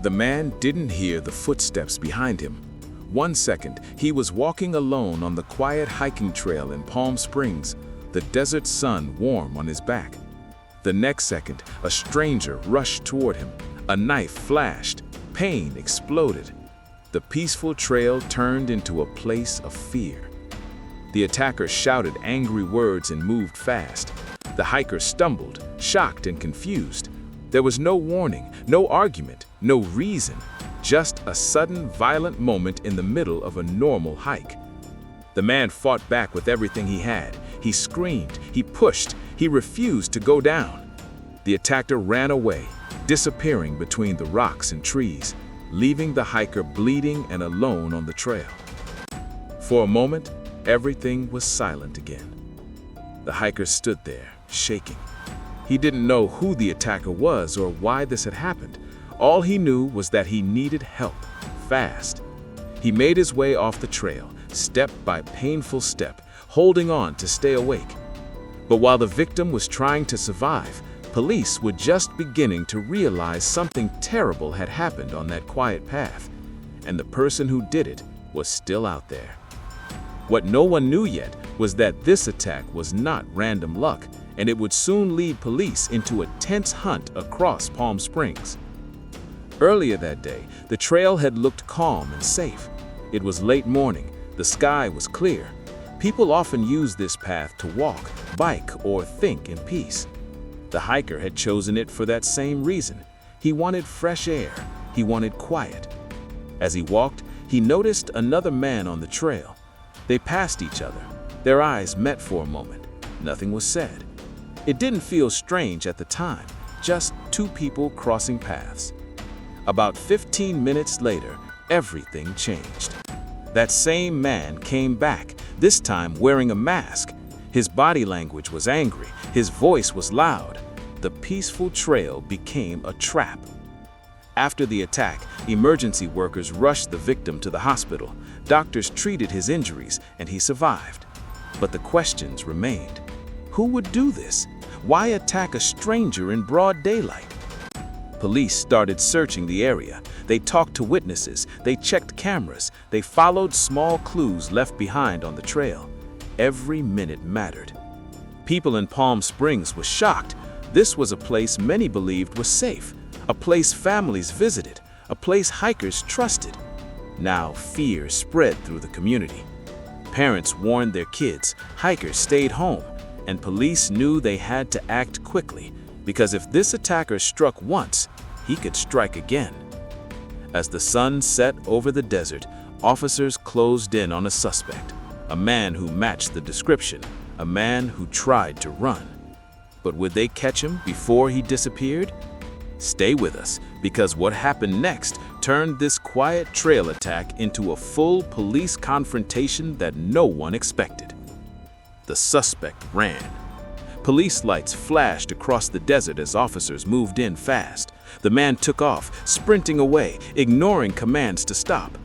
The man didn't hear the footsteps behind him. 1 second, he was walking alone on the quiet hiking trail in Palm Springs, the desert sun warm on his back. The next second, a stranger rushed toward him. A knife flashed. Pain exploded. The peaceful trail turned into a place of fear. The attacker shouted angry words and moved fast. The hiker stumbled, shocked and confused. There was no warning, no argument, no reason, just a sudden, violent moment in the middle of a normal hike. The man fought back with everything he had. He screamed, he pushed, he refused to go down. The attacker ran away, disappearing between the rocks and trees, leaving the hiker bleeding and alone on the trail. For a moment, everything was silent again. The hiker stood there, shaking. He didn't know who the attacker was or why this had happened. All he knew was that he needed help, fast. He made his way off the trail, step by painful step, holding on to stay awake. But while the victim was trying to survive, police were just beginning to realize something terrible had happened on that quiet path, and the person who did it was still out there. What no one knew yet was that this attack was not random luck, and it would soon lead police into a tense hunt across Palm Springs. Earlier that day, the trail had looked calm and safe. It was late morning, the sky was clear. People often use this path to walk, bike, or think in peace. The hiker had chosen it for that same reason. He wanted fresh air, he wanted quiet. As he walked, he noticed another man on the trail. They passed each other. Their eyes met for a moment. Nothing was said. It didn't feel strange at the time, just two people crossing paths. About 15 minutes later, everything changed. That same man came back, this time wearing a mask. His body language was angry, his voice was loud. The peaceful trail became a trap. After the attack, emergency workers rushed the victim to the hospital. Doctors treated his injuries, and he survived. But the questions remained. Who would do this? Why attack a stranger in broad daylight? Police started searching the area. They talked to witnesses, they checked cameras, they followed small clues left behind on the trail. Every minute mattered. People in Palm Springs were shocked. This was a place many believed was safe, a place families visited, a place hikers trusted. Now fear spread through the community. Parents warned their kids, hikers stayed home, and police knew they had to act quickly, because if this attacker struck once, he could strike again. As the sun set over the desert, officers closed in on a suspect, a man who matched the description, a man who tried to run. But would they catch him before he disappeared? Stay with us, because what happened next turned this quiet trail attack into a full police confrontation that no one expected. The suspect ran. Police lights flashed across the desert as officers moved in fast. The man took off, sprinting away, ignoring commands to stop.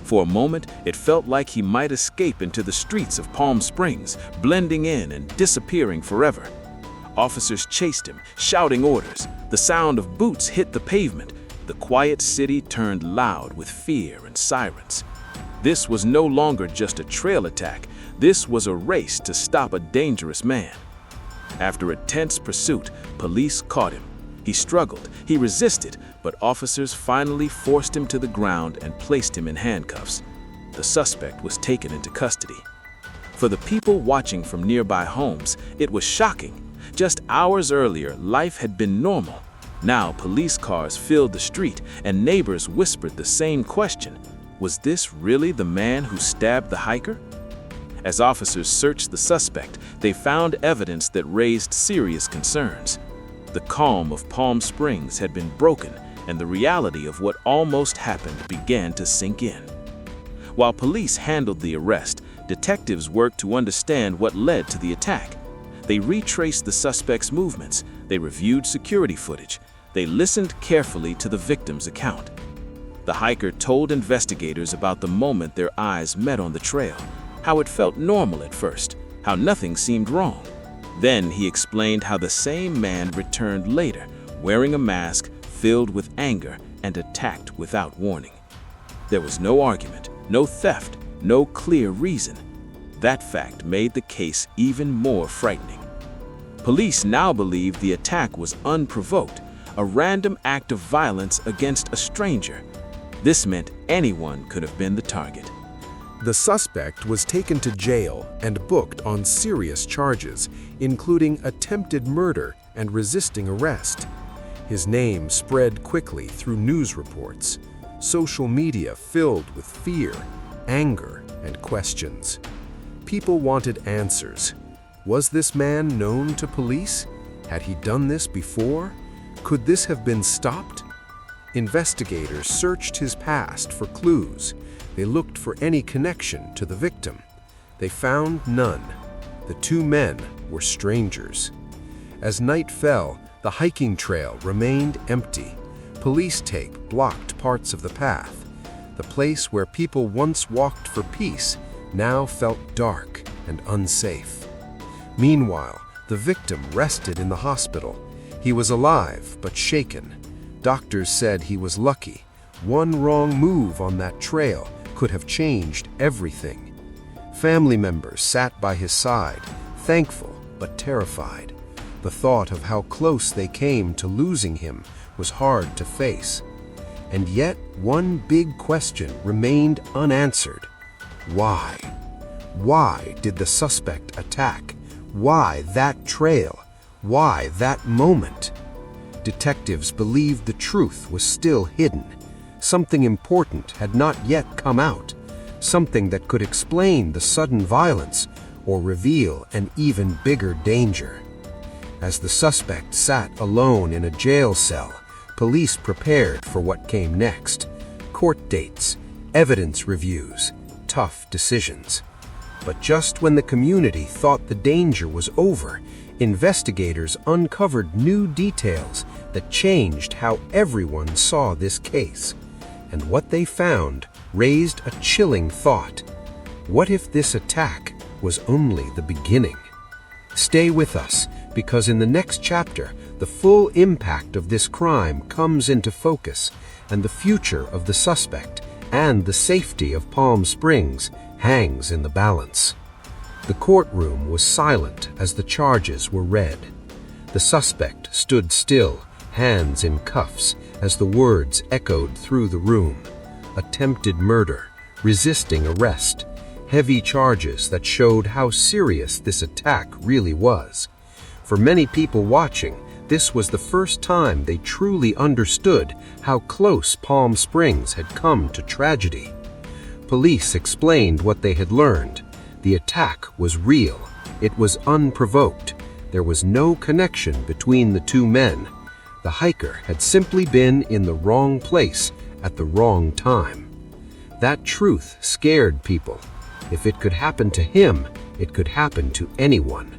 For a moment, it felt like he might escape into the streets of Palm Springs, blending in and disappearing forever. Officers chased him, shouting orders. The sound of boots hit the pavement. The quiet city turned loud with fear and sirens. This was no longer just a trail attack. This was a race to stop a dangerous man. After a tense pursuit, police caught him. He struggled, he resisted, but officers finally forced him to the ground and placed him in handcuffs. The suspect was taken into custody. For the people watching from nearby homes, it was shocking. Just hours earlier, life had been normal. Now police cars filled the street, and neighbors whispered the same question. Was this really the man who stabbed the hiker? As officers searched the suspect, they found evidence that raised serious concerns. The calm of Palm Springs had been broken, and the reality of what almost happened began to sink in. While police handled the arrest, detectives worked to understand what led to the attack. They retraced the suspect's movements, they reviewed security footage, they listened carefully to the victim's account. The hiker told investigators about the moment their eyes met on the trail, how it felt normal at first, how nothing seemed wrong. Then he explained how the same man returned later, wearing a mask filled with anger and attacked without warning. There was no argument, no theft, no clear reason. That fact made the case even more frightening. Police now believe the attack was unprovoked, a random act of violence against a stranger. This meant anyone could have been the target. The suspect was taken to jail and booked on serious charges, including attempted murder and resisting arrest. His name spread quickly through news reports, social media filled with fear, anger, and questions. People wanted answers. Was this man known to police? Had he done this before? Could this have been stopped? Investigators searched his past for clues. They looked for any connection to the victim. They found none. The two men were strangers. As night fell, the hiking trail remained empty. Police tape blocked parts of the path. The place where people once walked for peace now felt dark and unsafe. Meanwhile, the victim rested in the hospital. He was alive but shaken. Doctors said he was lucky. One wrong move on that trail could have changed everything. Family members sat by his side, thankful but terrified. The thought of how close they came to losing him was hard to face. And yet, one big question remained unanswered. Why? Why did the suspect attack? Why that trail? Why that moment? Detectives believed the truth was still hidden. Something important had not yet come out. Something that could explain the sudden violence or reveal an even bigger danger. As the suspect sat alone in a jail cell, police prepared for what came next. Court dates, evidence reviews, tough decisions. But just when the community thought the danger was over, investigators uncovered new details that changed how everyone saw this case. And what they found raised a chilling thought. What if this attack was only the beginning? Stay with us, because in the next chapter, the full impact of this crime comes into focus, and the future of the suspect and the safety of Palm Springs hangs in the balance. The courtroom was silent as the charges were read. The suspect stood still, hands in cuffs, as the words echoed through the room. Attempted murder, resisting arrest, heavy charges that showed how serious this attack really was. For many people watching, this was the first time they truly understood how close Palm Springs had come to tragedy. Police explained what they had learned. The attack was real. It was unprovoked. There was no connection between the two men. The hiker had simply been in the wrong place at the wrong time. That truth scared people. If it could happen to him, it could happen to anyone.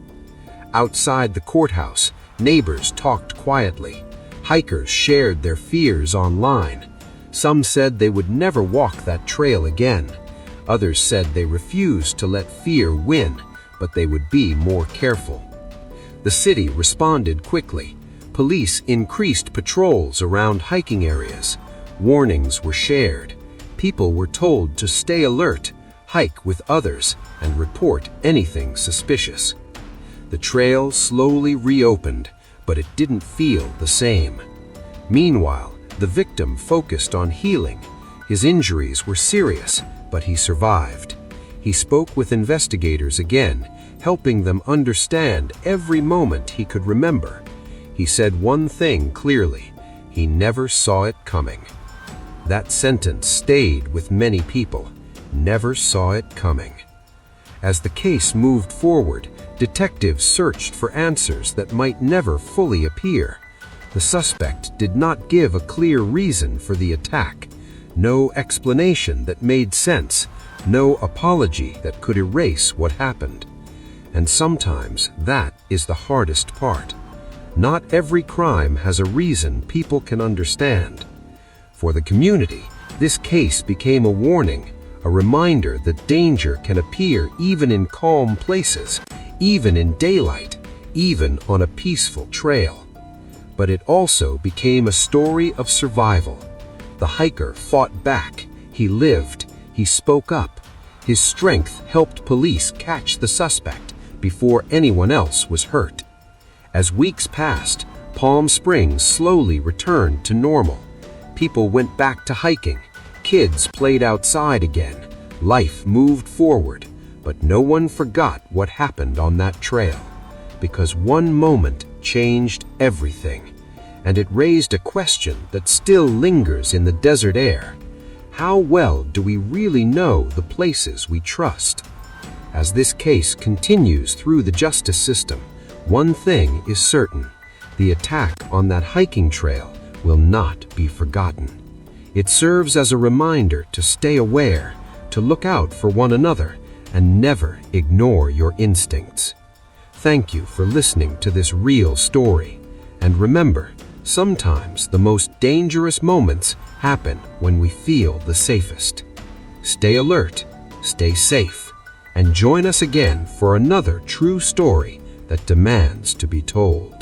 Outside the courthouse, neighbors talked quietly. Hikers shared their fears online. Some said they would never walk that trail again. Others said they refused to let fear win, but they would be more careful. The city responded quickly. Police increased patrols around hiking areas. Warnings were shared. People were told to stay alert, hike with others, and report anything suspicious. The trail slowly reopened, but it didn't feel the same. Meanwhile, the victim focused on healing. His injuries were serious, but he survived. He spoke with investigators again, helping them understand every moment he could remember. He said one thing clearly: he never saw it coming. That sentence stayed with many people. Never saw it coming. As the case moved forward, detectives searched for answers that might never fully appear. The suspect did not give a clear reason for the attack. No explanation that made sense. No apology that could erase what happened. And sometimes that is the hardest part. Not every crime has a reason people can understand. For the community, this case became a warning, a reminder that danger can appear even in calm places, even in daylight, even on a peaceful trail. But it also became a story of survival. the hiker fought back. He lived. He spoke up. His strength helped police catch the suspect before anyone else was hurt. As weeks passed, Palm Springs slowly returned to normal. People went back to hiking. Kids played outside again. Life moved forward, but no one forgot what happened on that trail, because one moment changed everything, and it raised a question that still lingers in the desert air. How well do we really know the places we trust? As this case continues through the justice system, one thing is certain: the attack on that hiking trail will not be forgotten. It serves as a reminder to stay aware, to look out for one another, and never ignore your instincts. Thank you for listening to this real story. And remember, sometimes the most dangerous moments happen when we feel the safest. Stay alert, stay safe, and join us again for another true story that demands to be told.